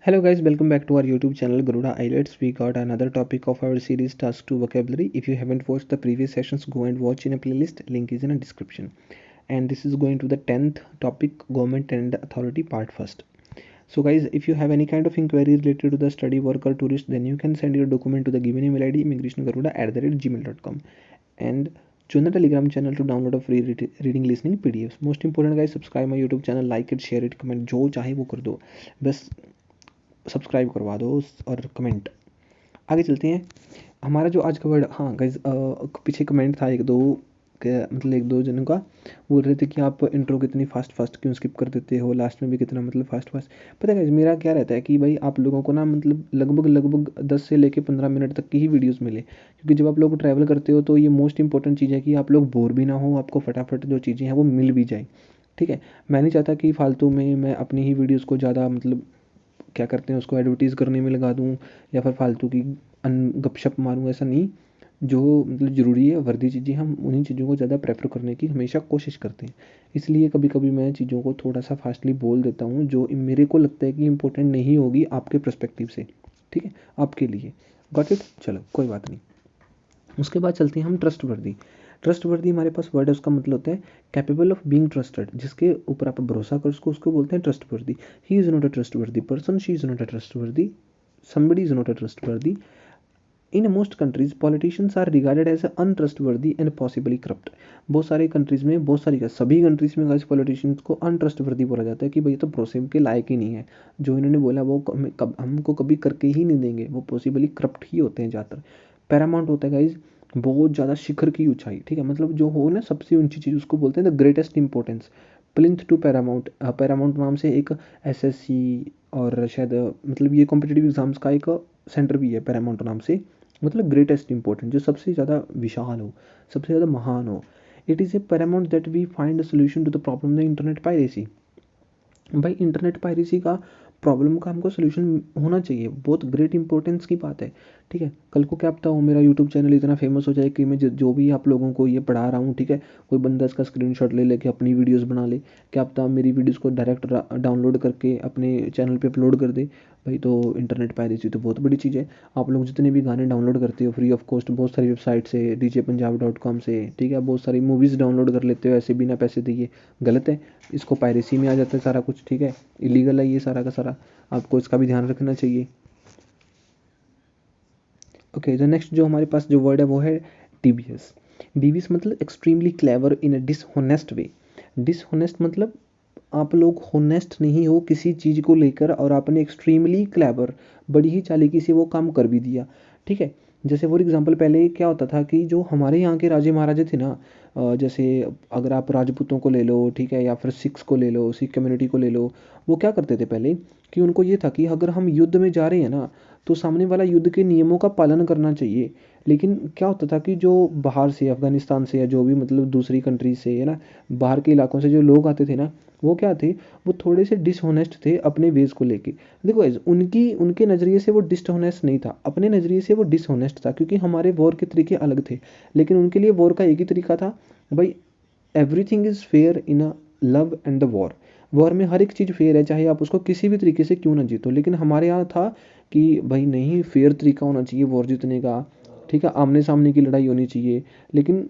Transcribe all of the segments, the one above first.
Hello guys, welcome back to our YouTube channel Garuda IELTS. We got another topic of our series Task 2 Vocabulary. If you haven't watched the previous sessions, go and watch in a playlist. Link is in a description. And this is going to the 10th topic, Government and Authority Part 1st. So guys, if you have any kind of inquiry related to the study, work or tourist, then you can send your document to the given email ID immigrationgaruda@gmail.com. And join the Telegram channel to download a free reading listening PDFs. Most important guys, subscribe my YouTube channel, like it, share it, comment जो चाहे वो कर दो, बस subscribe करवा दो और comment. आगे चलते हैं। हमारा जो आज का वर्ड, हाँ गाइज, पीछे कमेंट था एक दो मतलब एक दो जनों का, बोल रहे थे कि आप इंट्रो कितनी फास्ट क्यों स्किप कर देते हो, लास्ट में भी कितना मतलब फास्ट। पता है गाइज, मेरा क्या रहता है कि भाई आप लोगों को ना मतलब लगभग 10 से लेके 15 मिनट तक की ही वीडियोस मिले, क्योंकि जब आप लोग ट्रैवल करते हो तो ये मोस्ट इंपॉर्टेंट चीज़ है कि आप लोग बोर भी ना हो, आपको फटाफट जो चीज़ें हैं वो मिल भी जाए। ठीक है, मैं नहीं चाहता कि फालतू में मैं अपनी ही वीडियोज़ को ज़्यादा मतलब क्या करते हैं उसको एडवर्टीज़ करने में लगा दूँ या फिर फालतू की गपशप मारूँ, ऐसा नहीं। जो मतलब ज़रूरी है वर्दी चीज़ें, हम उन्हीं चीज़ों को ज़्यादा प्रेफर करने की हमेशा कोशिश करते हैं। इसलिए कभी कभी मैं चीज़ों को थोड़ा सा फास्टली बोल देता हूँ जो मेरे को लगता है कि इंपॉर्टेंट नहीं होगी आपके पर्सपेक्टिव से। ठीक है, आपके लिए। गॉट इट, चलो कोई बात नहीं। उसके बाद चलते हैं हम ट्रस्टवर्दी। ट्रस्टवर्दी हमारे पास वर्ड है, उसका मतलब होता है कैपेबल ऑफ बीइंग ट्रस्टेड, जिसके ऊपर आप भरोसा कर उसको बोलते हैं trustworthy. He is not a trustworthy person, she is not a trustworthy, somebody is not a trustworthy. In most countries politicians are regarded as untrustworthy and possibly corrupt. बहुत सारे कंट्रीज में, बहुत सारी सभी कंट्रीज में गाइस पॉलिटिशियंस को अनट्रस्टवर्दी बोला जाता है कि भाई तो भरोसे के लायक ही नहीं है, जो इन्होंने बोला वो हमको कभी करके ही नहीं देंगे, वो पॉसिबली करप्ट ही होते हैं ज़्यादातर। पैरामाउंट होता है गाइज बहुत ज़्यादा शिखर की ऊंचाई। ठीक है, मतलब जो हो ना सबसे ऊंची चीज़, उसको बोलते हैं the greatest importance. Plinth to paramount, paramount नाम से एक एसएससी और शायद मतलब ये कॉम्पिटिटिव एग्जाम्स का एक सेंटर भी है पैरामाउंट नाम से। मतलब ग्रेटेस्ट इंपॉर्टेंट, जो सबसे ज़्यादा विशाल हो, सबसे ज़्यादा महान हो। It is a paramount that we find a solution to the problem the internet piracy. भाई इंटरनेट पायरेसी का प्रॉब्लम का हमको सोल्यूशन होना चाहिए, बहुत ग्रेट इंपॉर्टेंस की बात है। ठीक है, कल को क्या पता हो मेरा यूट्यूब चैनल इतना फेमस हो जाए कि मैं जो भी आप लोगों को ये पढ़ा रहा हूँ, ठीक है, कोई बंदा इसका स्क्रीनशॉट ले लेके अपनी वीडियोस बना ले, क्या पता मेरी वीडियोस को डायरेक्ट डाउनलोड करके अपने चैनल पे अपलोड कर दे। भाई तो इंटरनेट पायरेसी तो बहुत बड़ी चीज़ है। आप लोग जितने भी गाने डाउनलोड करते हो फ्री ऑफ कॉस्ट बहुत सारी वेबसाइट से, djpunjab.com से, ठीक है, बहुत सारी मूवीज़ डाउनलोड कर लेते हो ऐसे बिना पैसे दिए, गलत है। इसको पायरेसी में आ जाता है सारा कुछ। ठीक है, इलीगल है ये सारा का सारा, आपको इसका भी ध्यान रखना चाहिए। ओके, जो नेक्स्ट जो हमारे पास जो वर्ड है वो है डीवियस। डीवियस मतलब एक्सट्रीमली क्लेवर इन अ डिसहोनेस्ट वे। डिसहोनेस्ट मतलब आप लोग होनेस्ट नहीं हो किसी चीज़ को लेकर और आपने एक्सट्रीमली क्लेवर, बड़ी ही चालाकी से वो काम कर भी दिया। ठीक है, जैसे फॉर एग्जांपल पहले क्या होता था कि जो हमारे यहाँ के राजे महाराजे थे ना, जैसे अगर आप राजपूतों को ले लो, ठीक है, या फिर सिख्स को ले लो, सिख कम्युनिटी को ले लो, वो क्या करते थे पहले कि उनको ये था कि अगर हम युद्ध में जा रहे हैं ना तो सामने वाला युद्ध के नियमों का पालन करना चाहिए। लेकिन क्या होता था कि जो बाहर से अफगानिस्तान से या जो भी मतलब दूसरी कंट्री से है ना, बाहर के इलाकों से जो लोग आते थे ना, वो क्या थे, वो थोड़े से डिसहोनेस्ट थे अपने वेज को लेके। देखो guys, उनकी उनके नज़रिए से वो डिसहोनेस्ट नहीं था, अपने नज़रिए से वो डिसहोनेस्ट था, क्योंकि हमारे वॉर के तरीके अलग थे। लेकिन उनके लिए वॉर का एक ही तरीका था, भाई everything is fair in a love and the war. War में हर एक चीज़ फेयर है, चाहे आप उसको किसी भी तरीके से क्यों ना जीतो। लेकिन हमारे यहाँ था कि भाई नहीं, फेयर तरीका होना चाहिए वॉर जीतने का। ठीक है, आमने सामने की लड़ाई होनी चाहिए। लेकिन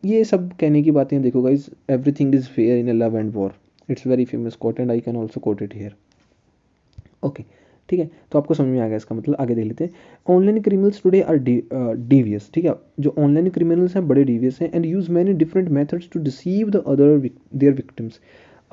ये सब कहने की बातें, देखो guys, everything is fair in a love and war. It's very famous quote and I can also quote it here. Okay, ठीक है, तो आपको समझ में आ गया इसका मतलब। आगे देख लेते हैं। Online criminals today are devious. ठीक है, जो ऑनलाइन क्रिमिनल्स हैं बड़े डिवियस हैं and use many different methods to deceive the other their victims.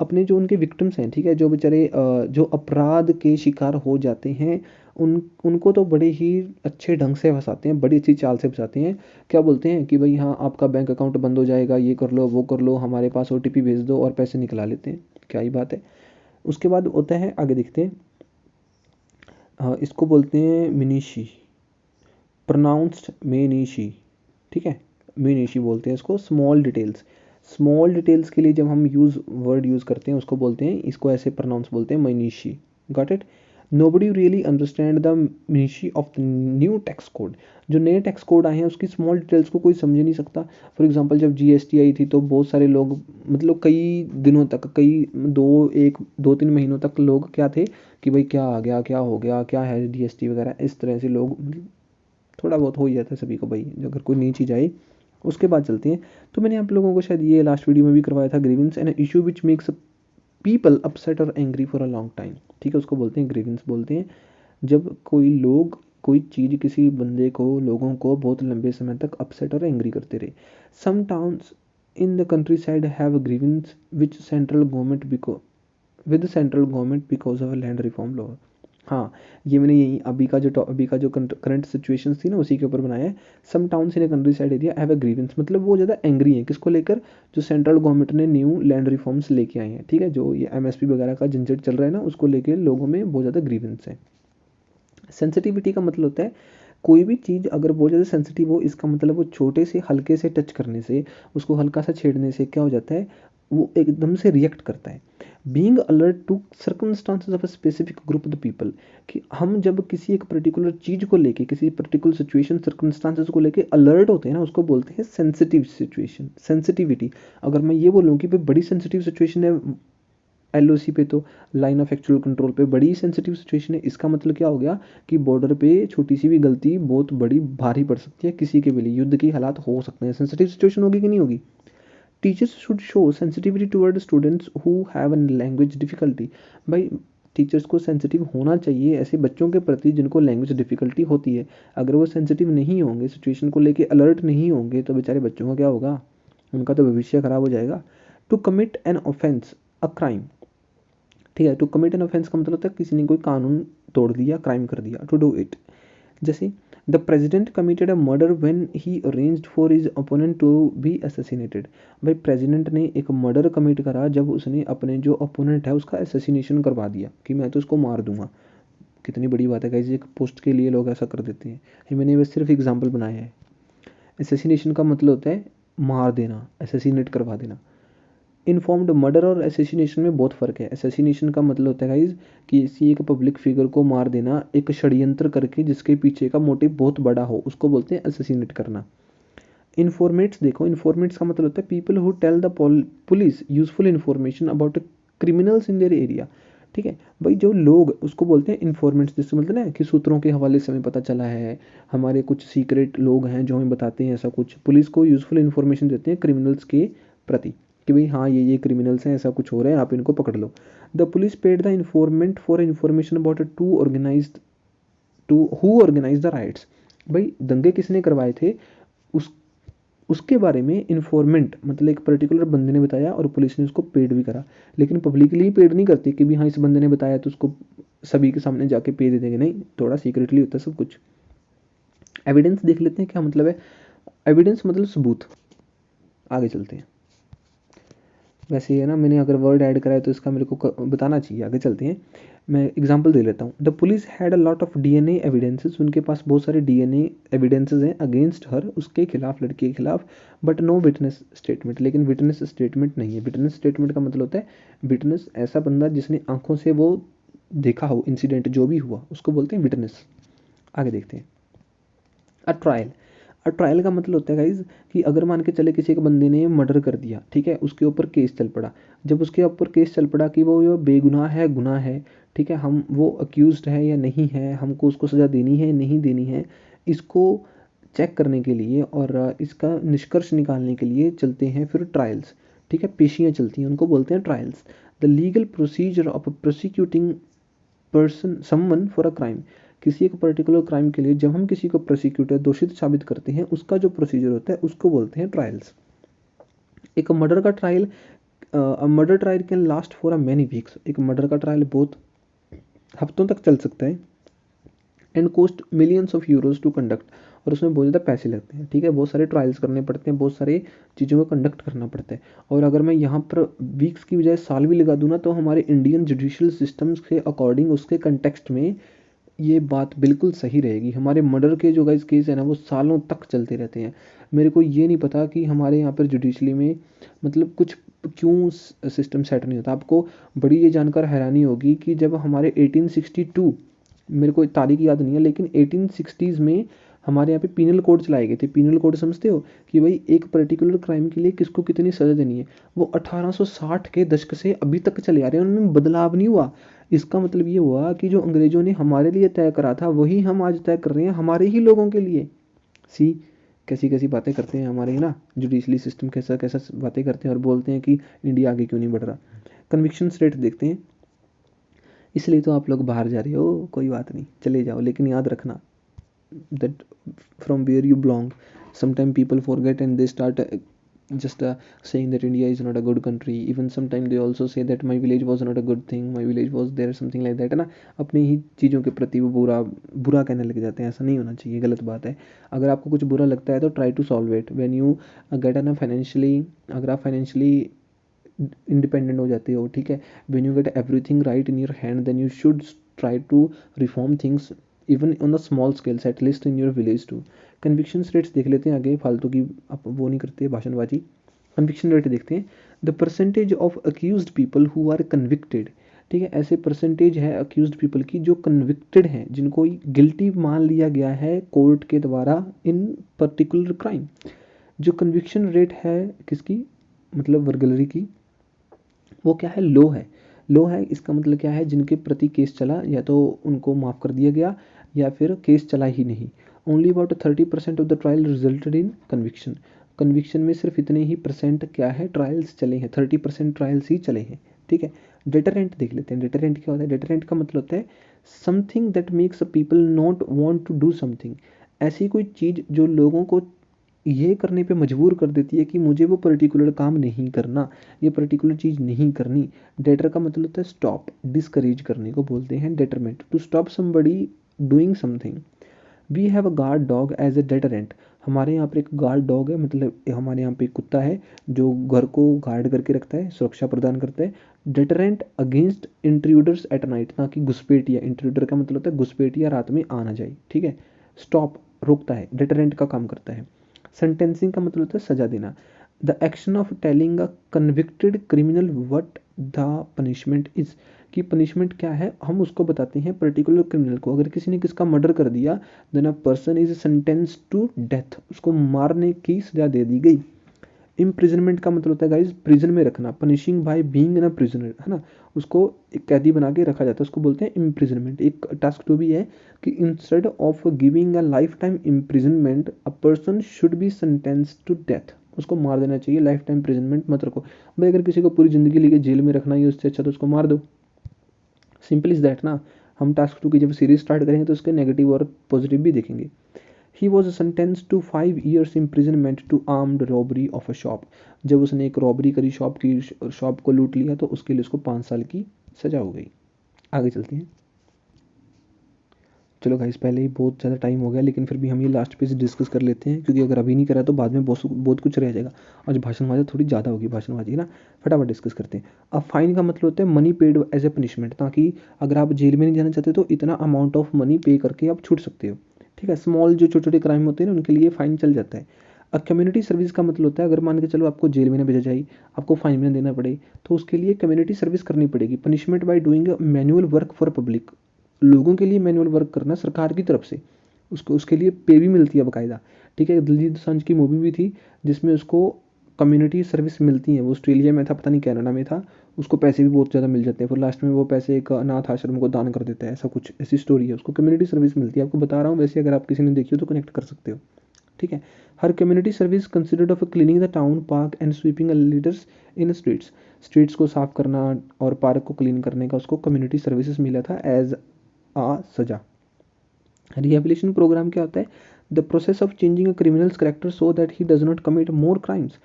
अपने जो उनके विक्टिम्स हैं, ठीक है, जो बेचारे जो अपराध के शिकार हो जाते हैं, उनको तो बड़े ही अच्छे ढंग से फंसाते हैं, बड़ी अच्छी चाल से फंसाते हैं। क्या बोलते हैं कि भाई हाँ आपका बैंक अकाउंट बंद हो जाएगा, ये कर लो वो कर लो, हमारे पास OTP भेज दो, और पैसे निकला लेते हैं। क्या ही बात है। उसके बाद होता है, आगे देखते हैं, इसको बोलते हैं मिनीशी, प्रोनाउंस्ड मेनीशी। ठीक है, मेनीशी बोलते हैं इसको। स्मॉल डिटेल्स, स्मॉल डिटेल्स के लिए जब हम वर्ड यूज़ करते हैं उसको बोलते हैं, इसको ऐसे प्रोनाउंस बोलते हैं minutiae. Got it. Nobody really understand the minutiae of the new tax code. जो नए टैक्स कोड आए हैं उसकी स्मॉल डिटेल्स को कोई समझ नहीं सकता। फॉर एग्जांपल जब जीएसटी आई थी तो बहुत सारे लोग, मतलब कई दिनों तक, कई 2-3 महीनों तक लोग क्या थे कि भाई क्या आ गया, क्या हो गया, क्या है जीएसटी वगैरह, इस तरह से लोग, मतलब थोड़ा बहुत हो ही जाता है सभी को भाई अगर कोई नई चीज़ आई। उसके बाद चलते हैं। तो मैंने आप लोगों को शायद ये लास्ट वीडियो में भी करवाया था, grievance and issue which makes people upset और angry for a long time. ठीक है, उसको बोलते हैं ग्रीवेंस बोलते हैं। जब कोई लोग कोई चीज़ किसी बंदे को, लोगों को बहुत लंबे समय तक अपसेट और एंग्री करते रहे। Some towns in the countryside have grievance which central government बिको with central government because of land reform law. हाँ, ये मैंने यही अभी का जो करंट सिचुएशन थी ना उसी के ऊपर बनाया है। Some towns in a countryside area have a grievance, मतलब वो ज़्यादा एंग्री है किसको लेकर, जो सेंट्रल गवर्नमेंट ने न्यू लैंड रिफॉर्म्स लेके आए हैं। ठीक है, जो ये एमएसपी वगैरह का झंझट चल रहा है ना, उसको लेकर लोगों में बहुत ज़्यादा ग्रीवेंस है। सेंसिटिविटी का मतलब होता है कोई भी चीज़ अगर बहुत ज़्यादा सेंसिटिव हो, इसका मतलब वो छोटे से हल्के से टच करने से, उसको हल्का सा छेड़ने से क्या हो जाता है, वो एकदम से रिएक्ट करता है। Being alert to circumstances of a specific group of the people, कि हम जब किसी एक पर्टिकुलर चीज़ को लेके, किसी पर्टिकुलर सिचुएशन सर्कमस्टांसेस को लेके अलर्ट होते हैं ना, उसको बोलते हैं सेंसिटिव सिचुएशन, सेंसिटिविटी। अगर मैं ये बोलूँ कि भाई बड़ी सेंसिटिव सिचुएशन है एलओसी पे, तो लाइन ऑफ एक्चुअल कंट्रोल पे बड़ी सेंसिटिव सिचुएशन है, इसका मतलब क्या हो गया कि बॉर्डर पे छोटी सी भी गलती बहुत बड़ी भारी पड़ सकती है किसी के भी लिए, युद्ध की हालात हो सकते हैं। सेंसिटिव सिचुएशन होगी कि नहीं होगी। Teachers should show sensitivity toward students who have an language difficulty. भाई टीचर्स को सेंसिटिव होना चाहिए ऐसे बच्चों के प्रति जिनको लैंग्वेज डिफिकल्टी होती है। अगर वो सेंसिटिव नहीं होंगे, सिचुएशन को लेके अलर्ट नहीं होंगे, तो बेचारे बच्चों का क्या होगा, उनका तो भविष्य खराब हो जाएगा। To commit an offence a crime, ठीक है, टू कमिट एन ऑफेंस का मतलब होता है किसी ने कोई कानून तोड़ दिया, क्राइम कर दिया, टू डू इट। जैसे the president committed a murder when he arranged for his opponent to be assassinated. भाई प्रेसिडेंट ने एक मर्डर कमिट करा जब उसने अपने जो ओपोनेंट है उसका असैसिनेशन करवा दिया कि मैं तो उसको मार दूंगा। कितनी बड़ी बात है गाइस, एक पोस्ट के लिए लोग ऐसा कर देते हैं। ये मैंने बस सिर्फ एग्जाम्पल बनाया है। असैसिनेशन का मतलब होता है मार देना, असैसिनेट करवा देना। इन्फॉर्म्ड मर्डर और असैसिनेशन में बहुत फ़र्क है। असैसिनेशन का मतलब होता है गाइज कि किसी एक पब्लिक फिगर को मार देना एक षड्यंत्र करके जिसके पीछे का मोटिव बहुत बड़ा हो, उसको बोलते हैं असैसिनेट करना। इन्फॉर्मेट्स देखो, इन्फॉर्मेट्स का मतलब होता है people who tell the police useful information about criminals in their area. ठीक है भाई, जो लोग उसको बोलते हैं इन्फॉर्मेंट्स, जिससे मतलब ना कि सूत्रों के हवाले से हमें पता चला है, हमारे कुछ सीक्रेट लोग हैं जो हमें बताते हैं ऐसा कुछ, पुलिस को यूजफुल इन्फॉर्मेशन देते हैं क्रिमिनल्स के प्रति कि भाई हाँ ये क्रिमिनल्स हैं, ऐसा कुछ हो रहा है, आप इनको पकड़ लो। The police paid the informant for information about to who organise the riots. भाई दंगे किसने करवाए थे उस उसके बारे में इन्फॉर्मेंट मतलब एक पर्टिकुलर बंदे ने बताया और पुलिस ने उसको पेड भी करा। लेकिन पब्लिकली पेड नहीं करती कि भी हाँ इस बंदे ने बताया तो उसको सभी के सामने जाके पे दे देंगे, नहीं, थोड़ा सीक्रेटली होता है सब कुछ। एविडेंस देख लेते हैं क्या मतलब है। एविडेंस मतलब सबूत। आगे चलते हैं। वैसे ये ना मैंने अगर वर्ड ऐड करा है तो इसका मेरे को बताना चाहिए। आगे चलते हैं, मैं एग्जांपल दे लेता हूँ। The police had a lot of DNA evidences, उनके पास बहुत सारे डीएनए एविडेंसेस हैं अगेंस्ट हर, उसके खिलाफ, लड़की के खिलाफ, बट नो विटनेस स्टेटमेंट, लेकिन विटनेस स्टेटमेंट नहीं है। विटनेस स्टेटमेंट का मतलब होता है विटनेस ऐसा बंदा जिसने आंखों से वो देखा हो इंसिडेंट जो भी हुआ, उसको बोलते हैं विटनेस। आगे देखते हैं। अ ट्रायल, अ ट्रायल का मतलब होता है गाइज कि अगर मान के चले किसी एक बंदे ने मर्डर कर दिया, ठीक है, उसके ऊपर केस चल पड़ा। जब उसके ऊपर केस चल पड़ा कि वो बेगुनाह है, गुनाह है, ठीक है, हम वो अक्यूज्ड है या नहीं है, हमको उसको सज़ा देनी है नहीं देनी है, इसको चेक करने के लिए और इसका निष्कर्ष निकालने के लिए चलते हैं फिर ट्रायल्स। ठीक है, पेशियाँ चलती हैं, उनको बोलते हैं trials. The legal procedure of prosecuting person someone for a crime, किसी एक पर्टिकुलर क्राइम के लिए जब हम किसी को प्रोसिक्यूट या दोषित साबित करते हैं, उसका जो प्रोसीजर होता है उसको बोलते हैं ट्रायल्स। एक मर्डर का trial, murder trial can last for a many weeks, एक मर्डर का ट्रायल बहुत हफ्तों तक चल सकता है। And cost millions of euros to conduct, और उसमें बहुत ज़्यादा पैसे लगते हैं। ठीक है, बहुत सारे ट्रायल्स करने पड़ते हैं, बहुत सारी चीज़ों को कंडक्ट करना पड़ता है। और अगर मैं यहाँ पर वीक्स की बजाय साल भी लगा दूँ ना, तो हमारे इंडियन जुडिशियल सिस्टम्स के अकॉर्डिंग उसके कंटेक्स्ट में ये बात बिल्कुल सही रहेगी। हमारे मर्डर के जो गाइस केस है ना वो सालों तक चलते रहते हैं। मेरे को ये नहीं पता कि हमारे यहाँ पर जुडिशली में मतलब कुछ क्यों सिस्टम सेट नहीं होता। आपको बड़ी ये जानकर हैरानी होगी कि जब हमारे 1862, मेरे को तारीख याद नहीं है, लेकिन 1860s में हमारे यहाँ पे पीनल कोड चलाए गए थे। पीनल कोड समझते हो कि भाई एक पर्टिकुलर क्राइम के लिए किसको कितनी सज़ा देनी है। वो 1860 के दशक से अभी तक चले आ रहे हैं, उनमें बदलाव नहीं हुआ। इसका मतलब ये हुआ कि जो अंग्रेजों ने हमारे लिए तय करा था वही हम आज तय कर रहे हैं हमारे ही लोगों के लिए। सी कैसी कैसी बातें करते हैं हमारे ना जुडिशली सिस्टम, कैसा कैसा बातें करते हैं और बोलते हैं कि इंडिया आगे क्यों नहीं बढ़ रहा। कन्विक्शन रेट देखते हैं। इसलिए तो आप लोग बाहर जा रहे हो, कोई बात नहीं, चले जाओ, लेकिन याद रखना that from where you belong. Sometimes people forget and they start just saying that India is not a good country. Even sometimes they also say that my village was not a good thing, my village was there, something like that, है ना। अपनी ही चीज़ों के प्रति वो बुरा बुरा कहने लग जाते हैं। ऐसा नहीं होना चाहिए, गलत बात है। अगर आपको कुछ बुरा लगता है तो try to solve it when you get ना फाइनेंशियली। अगर आप फाइनेंशियली इंडिपेंडेंट हो जाते हो, ठीक है, when you get everything right in your hand, then you should try to reform things even on the small scales at least in your village too. Conviction rates देख लेते हैं आगे, फालतू की आप वो नहीं करते भाषणबाजी। कन्विक्शन रेट देखते हैं, the percentage of accused people who are convicted. ठीक है, ऐसे परसेंटेज है अक्यूज्ड पीपल की जो कन्विक्टेड हैं, जिनको गिल्टी मान लिया गया है कोर्ट के द्वारा इन पर्टिकुलर क्राइम। जो कन्विक्शन रेट है किसकी, मतलब वर्गलरी की, वो क्या है, लो है। लो है इसका मतलब क्या है, जिनके प्रति केस चला या तो उनको माफ़ कर दिया गया या फिर केस चला ही नहीं। Only about 30% of the trial resulted in conviction. Conviction में सिर्फ इतने ही परसेंट क्या है, ट्रायल्स चले हैं, 30% ट्रायल्स ही चले हैं। ठीक है, डेटरेंट देख लेते हैं। डेटरेंट क्या होता है, डेटरेंट का मतलब होता है something that makes a people not want to do something. ऐसी कोई चीज़ जो लोगों को ये करने पे मजबूर कर देती है कि मुझे वो पर्टिकुलर काम नहीं करना, ये पर्टिकुलर चीज़ नहीं करनी। डेटर का मतलब होता है स्टॉप, डिस्करेज करने को बोलते हैं determent, to stop somebody doing something. We have a guard dog as a deterrent. हमारे यहाँ पर एक गार्ड डॉग है, मतलब हमारे यहाँ पे एक कुत्ता है जो घर को गार्ड करके रखता है, सुरक्षा प्रदान करता है। Deterrent against intruders at night, ताकि घुसपैठिया, इंट्रूडर का मतलब होता है घुसपैठिया रात में आ ना जाए। ठीक है, स्टॉप रोकता है, डेटरेंट का काम करता है। सेंटेंसिंग का मतलब होता है सजा देना। The action of telling a convicted criminal what the punishment is, कि पनिशमेंट क्या है, हम उसको बताते हैं पर्टिकुलर क्रिमिनल को। अगर किसी ने किसका मर्डर कर दिया, then a person is sentence to death, उसको मारने की सजा दे दी गई। इम्प्रिजनमेंट का मतलब होता है गाइज प्रिजन में रखना, punishing by being in prisoner, है ना, उसको एक कैदी बना के रखा जाता है, उसको बोलते हैं इम्प्रिजनमेंट। एक टास्क टू भी है कि instead of giving a life time imprisonment a person should be sentence to death, उसको मार देना चाहिए, लाइफ टाइम इम्प्रिजनमेंट मत रखो भाई। अगर किसी को पूरी जिंदगी लेके जेल में रखना है उससे अच्छा तो उसको मार दो, सिंपल इज दैट ना। हम टास्क टू की जब सीरीज स्टार्ट करेंगे तो उसके नेगेटिव और पॉजिटिव भी देखेंगे। He was sentence to 5 years imprisonment to armed robbery of a shop. जब उसने एक रॉबरी करी, शॉप को लूट लिया, तो उसके लिए उसको 5 साल की सजा हो गई। आगे चलते हैं। चलो गाइस, पहले ही बहुत ज़्यादा टाइम हो गया, लेकिन फिर भी हम ये लास्ट पेज डिस्कस कर लेते हैं, क्योंकि अगर अभी नहीं करा तो बाद में बहुत कुछ रह जाएगा। आज भाषणबाजी थोड़ी ज़्यादा होगी, भाषणबाजी है ना। फटाफट डिस्कस करते हैं। अब फाइन का मतलब होता है money paid as a punishment, ताकि अगर आप जेल में नहीं जाना चाहते तो इतना अमाउंट ऑफ मनी पे करके आप छूट सकते हो। ठीक है, स्मॉल जो छोटे छोटे क्राइम होते हैं ना, उनके लिए फाइन चल जाता है। अब कम्युनिटी सर्विस का मतलब होता है, अगर मान के चलो आपको जेल में ना भेजा जाए, आपको फाइन में देना पड़े, तो उसके लिए कम्युनिटी सर्विस करनी पड़ेगी। Punishment by doing manual work for public, लोगों के लिए मैनुअल वर्क करना सरकार की तरफ से, उसको उसके लिए पे भी मिलती है बाकायदा। ठीक है, दिलजीत दोसांझ की मूवी भी थी जिसमें उसको कम्युनिटी सर्विस मिलती है। वो ऑस्ट्रेलिया में था, पता नहीं कनाडा में था, उसको पैसे भी बहुत ज़्यादा मिल जाते हैं, फिर लास्ट में वो पैसे एक अनाथ आश्रम को दान कर देता है, ऐसा कुछ ऐसी स्टोरी है। उसको कम्युनिटी सर्विस मिलती है, आपको बता रहा हूँ, वैसे अगर आप किसी ने देखी हो तो कनेक्ट कर सकते हो। ठीक है, her community service considered of cleaning the town park and sweeping leaders in streets. Streets को साफ करना और पार्क को क्लीन करने का उसको कम्युनिटी सर्विसेज मिला था एज आ सजा। रिहेबिलिटेशन प्रोग्राम क्या होता है, the process of changing a criminals character so that he does not commit more crimes.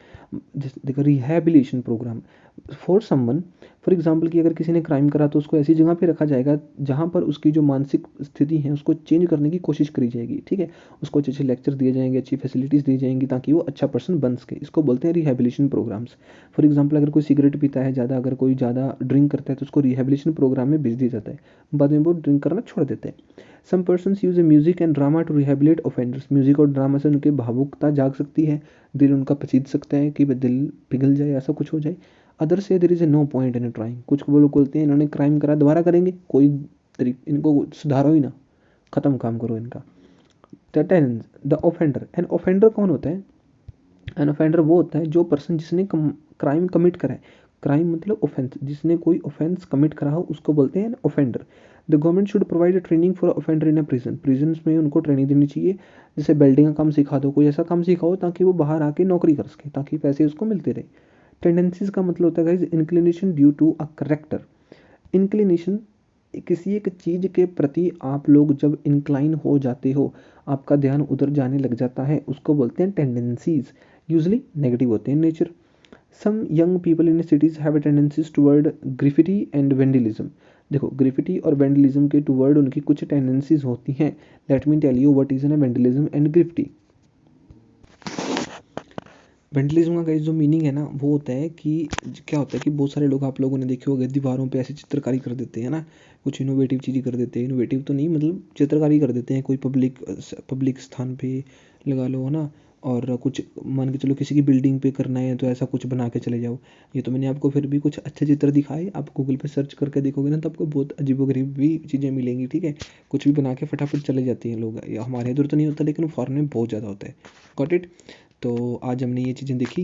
देखो, rehabilitation programme for someone, for example कि अगर किसी ने क्राइम करा तो उसको ऐसी जगह पे रखा जाएगा जहाँ पर उसकी जो मानसिक स्थिति है उसको चेंज करने की कोशिश करी जाएगी। ठीक है, उसको अच्छे अच्छे लेक्चर दिए जाएंगे, अच्छी फैसिलिटीज़ दी जाएंगी ताकि वो अच्छा पर्सन बन सके। इसको बोलते हैं रिहेबिलिटेशन प्रोग्राम्स। फॉर एग्जाम्पल अगर कोई सिगरेट पीता है ज़्यादा, अगर कोई ज़्यादा ड्रिंक करता है तो उसको रिहेबिलिटेशन प्रोग्राम में भेज दिया जाता है, बाद में वो ड्रिंक करना छोड़ देते हैं। Some persons use a music and drama to rehabilitate offenders. Music और ड्रामा से उनकी भावुकता जाग सकती है, दिल उनका पसीज सकता है कि दिल पिघल जाए, ऐसा कुछ हो जाए। Otherwise there is a no point in trying, कुछ लोग बोलते हैं इन्होंने क्राइम करा दोबारा करेंगे, कोई इनको सुधारो ही ना, ख़त्म काम करो इनका। द ऑफेंडर, एन ऑफेंडर कौन होता है? एन ऑफेंडर वो होता है जो पर्सन जिसने क्राइम कमिट करा है, क्राइम मतलब ऑफेंस, जिसने कोई ऑफेंस कमिट करा हो उसको बोलते हैं offender. The government should provide training for offender in a prison, prison में उनको ट्रेनिंग देनी चाहिए, जैसे बेल्डिंग का काम सिखा दो, कोई ऐसा काम सिखाओ ताकि वो बाहर आके नौकरी कर सके, ताकि पैसे उसको मिलते रहे। टेंडेंसीज का मतलब होता है guys inclination due to a character. Inclination, किसी एक चीज़ के प्रति आप लोग जब इंक्लाइन हो जाते हो, आपका ध्यान उधर जाने लग जाता है, उसको बोलते हैं टेंडेंसीज। यूजली नेगेटिव होते हैं nature. Some young people in cities have tendencies toward graffiti and vandalism. देखो ग्रिफिटी और वेंडलिज्म के टुवर्ड उनकी कुछ टेंडेंसीज होती हैं। Let me tell you what is an vandalism and graffiti. Vandalism का गाइस जो मीनिंग है ना, वो होता है कि क्या होता है कि बहुत सारे लोग, आप लोगों ने देखे होंगे, दीवारों पे ऐसे चित्रकारी कर देते हैं ना, कुछ इनोवेटिव चीज़ें कर देते हैं, इनोवेटिव तो नहीं मतलब चित्रकारी कर देते हैं, कोई पब्लिक स्थान पे लगा लो, है ना, और कुछ मान के चलो किसी की बिल्डिंग पे करना है तो ऐसा कुछ बना के चले जाओ। ये तो मैंने आपको फिर भी कुछ अच्छे चित्र दिखाए, आप गूगल पे सर्च करके देखोगे ना तो आपको बहुत अजीबोगरीब भी चीज़ें मिलेंगी, ठीक है, कुछ भी बना के फटाफट चले जाते हैं लोग। हमारे इधर तो नहीं होता लेकिन फॉरेन में बहुत ज़्यादा होता है। Got it. तो आज हमने ये चीज़ें देखी,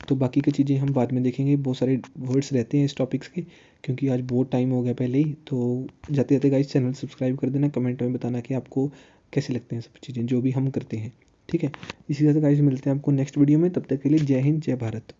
तो बाकी की चीज़ें हम बाद में देखेंगे। बहुत सारे वर्ड्स रहते हैं इस टॉपिक्स के, क्योंकि आज बहुत टाइम हो गया पहले ही। तो जाते जाते गाइस चैनल सब्सक्राइब कर देना, कमेंट में बताना कि आपको कैसे लगते हैं सब चीज़ें जो भी हम करते हैं, ठीक है। इसी तरह से गाइस मिलते हैं आपको नेक्स्ट वीडियो में, तब तक के लिए जय हिंद जय भारत।